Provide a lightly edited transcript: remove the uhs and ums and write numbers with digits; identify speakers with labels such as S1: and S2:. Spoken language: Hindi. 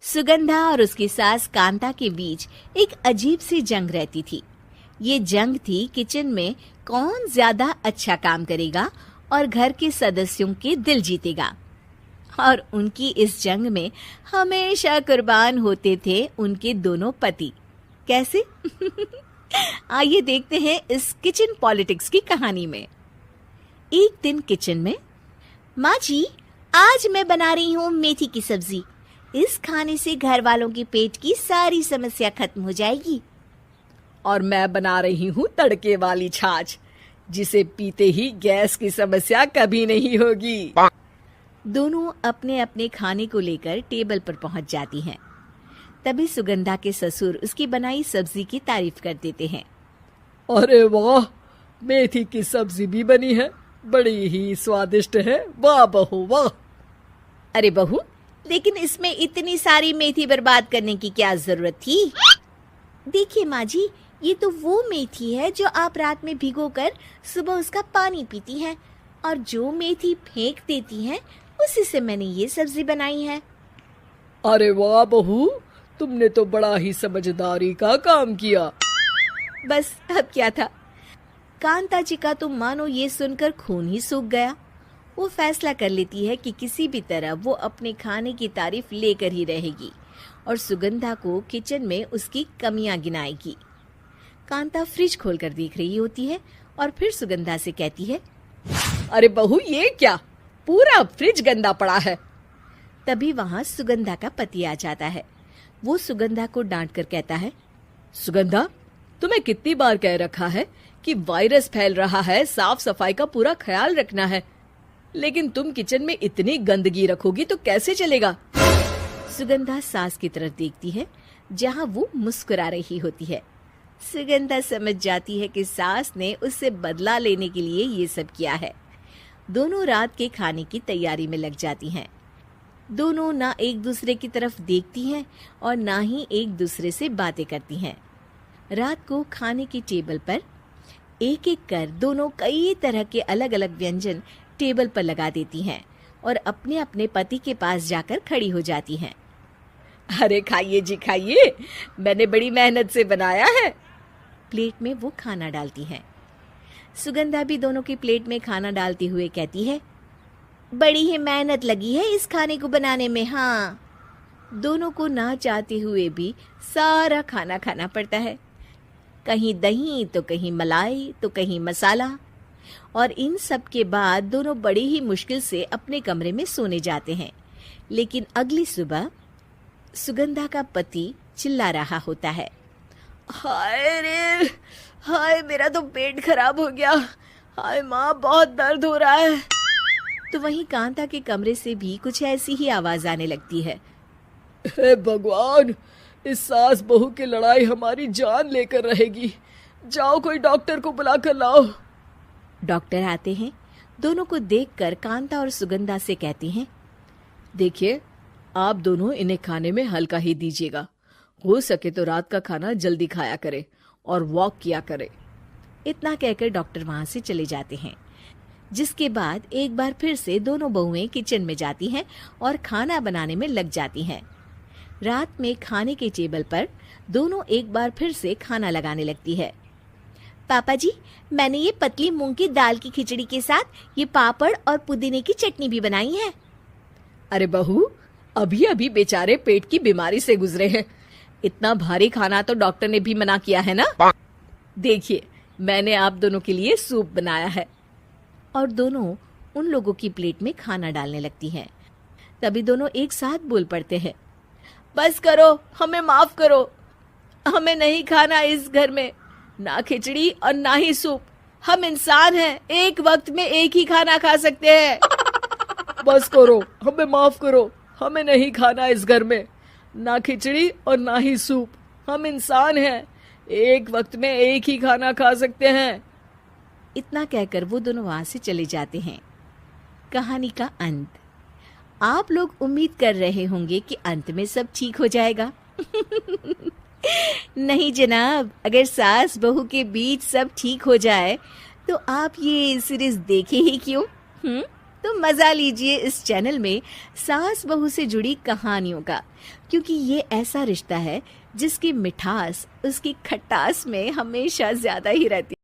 S1: सुगंधा और उसकी सास कांता के बीच एक अजीब सी जंग रहती थी। ये जंग थी किचन में कौन ज्यादा अच्छा काम करेगा और घर के सदस्यों के दिल जीतेगा। और उनकी इस जंग में हमेशा कुर्बान होते थे उनके दोनों पति। कैसे? आइए देखते हैं इस किचन पॉलिटिक्स की कहानी में। एक दिन किचन में, माँ जी, आज मैं बना रही हूँ मेथी की सब्जी। इस खाने से घर वालों के पेट की सारी समस्या खत्म हो जाएगी।
S2: और मैं बना रही हूँ तड़के वाली छाछ, जिसे पीते ही गैस की समस्या कभी नहीं होगी।
S1: दोनों अपने अपने खाने को लेकर टेबल पर पहुंच जाती हैं। तभी सुगंधा के ससुर उसकी बनाई सब्जी की तारीफ कर देते हैं।
S2: अरे वाह, मेथी की सब्जी भी बनी है, बड़ी ही स्वादिष्ट है। वाह बहू वाह।
S1: अरे बहू, लेकिन इसमें इतनी सारी मेथी बर्बाद करने की क्या जरूरत थी? देखिए माँ जी, ये तो वो मेथी है जो आप रात में भिगोकर सुबह उसका पानी पीती हैं, और जो मेथी फेंक देती हैं उसी से मैंने ये सब्जी बनाई है।
S2: अरे वाह बहू, तुमने तो बड़ा ही समझदारी का काम किया।
S1: बस अब क्या था, कांता जी का तो मानो ये सुनकर खून ही सूख गया। वो फैसला कर लेती है कि किसी भी तरह वो अपने खाने की तारीफ लेकर ही रहेगी और सुगंधा को किचन में उसकी कमियां गिनाएगी। कांता फ्रिज खोलकर देख रही होती है और फिर सुगंधा से कहती है,
S2: अरे बहू, ये क्या, पूरा फ्रिज गंदा पड़ा है।
S1: तभी वहां सुगंधा का पति आ जाता है। वो सुगंधा को डांट कर कहता है,
S2: सुगंधा, तुम्हें कितनी बार कह रखा है कि वायरस फैल रहा है, साफ सफाई का पूरा ख्याल रखना है, लेकिन तुम किचन में इतनी गंदगी रखोगी तो कैसे चलेगा।
S1: सुगंधा सास की तरफ देखती है जहां वो मुस्कुरा रही होती है। सुगंधा समझ जाती है कि सास ने उससे बदला लेने के लिए ये सब किया है। दोनों रात के खाने की तैयारी में लग जाती हैं। दोनों ना एक दूसरे की तरफ देखती हैं और ना ही एक दूसरे से बातें करती हैं। रात को खाने की टेबल पर एक एक कर दोनों कई तरह के अलग अलग व्यंजन टेबल पर लगा देती हैं और अपने अपने पति के पास जाकर खड़ी हो जाती हैं।
S2: अरे खाइए जी खाइए, मैंने बड़ी मेहनत से बनाया है।
S1: प्लेट में वो खाना डालती हैं। सुगंधा भी दोनों की प्लेट में खाना डालते हुए कहती है, बड़ी ही मेहनत लगी है इस खाने को बनाने में। हाँ, दोनों को ना चाहते हुए भी सारा खाना खाना पड़ता है। कहीं दही तो कहीं मलाई तो कहीं मसाला। और इन सब के बाद दोनों बड़ी ही मुश्किल से अपने कमरे में सोने जाते हैं। लेकिन अगली सुबह सुगंधा का पति चिल्ला रहा होता है,
S2: हाय रे, हाय मेरा तो पेट खराब हो गया, हाय माँ बहुत दर्द हो रहा है।
S1: तो वहीं कांता के कमरे से भी कुछ ऐसी ही आवाज आने लगती है।
S2: हे भगवान, इस सास बहू की लड़ाई हमारी जान लेकर रहेगी। जाओ कोई डॉक्टर को बुला कर लाओ।
S1: डॉक्टर आते हैं। दोनों को देखकर कांता और सुगंधा से कहते हैं,
S2: देखिए, आप दोनों इन्हें खाने में हल्का ही दीजिएगा। हो सके तो रात का खाना जल्दी खाया करे और वॉक किया करे।
S1: इतना कहकर डॉक्टर वहां से चले जाते हैं। जिसके बाद एक बार फिर से दोनों बहुएं किचन में जाती हैं और खाना बनाने में लग जाती हैं। रात में खाने के टेबल पर दोनों एक बार फिर से खाना लगाने लगती है। पापा जी, मैंने ये पतली मूंग की दाल की खिचड़ी के साथ ये पापड़ और पुदीने की चटनी भी बनाई है।
S2: अरे बहू, अभी अभी बेचारे पेट की बीमारी से गुजरे हैं, इतना भारी खाना तो डॉक्टर ने भी मना किया है ना। देखिए, मैंने आप दोनों के लिए सूप बनाया है।
S1: और दोनों उन लोगों की प्लेट में खाना डालने लगती हैं। तभी दोनों एक साथ बोल पड़ते हैं,
S2: बस करो, हमें माफ करो, हमें नहीं खाना इस घर में ना खिचड़ी और ना ही सूप। हम इंसान हैं, एक वक्त में एक ही खाना खा सकते हैं। बस करो, हमें माफ करो, हमें नहीं खाना इस घर में ना खिचड़ी और ना ही सूप। हम इंसान हैं, एक वक्त में एक ही खाना खा सकते हैं।
S1: इतना कहकर वो दोनों वहां से चले जाते हैं। कहानी का अंत। आप लोग उम्मीद कर रहे होंगे कि अंत में सब ठीक हो जाएगा। नहीं जनाब, अगर सास बहू के बीच सब ठीक हो जाए तो आप ये सीरीज देखे ही क्यों? तो मजा लीजिए इस चैनल में सास बहू से जुड़ी कहानियों का, क्योंकि ये ऐसा रिश्ता है जिसकी मिठास उसकी खटास में हमेशा ज्यादा ही रहती है।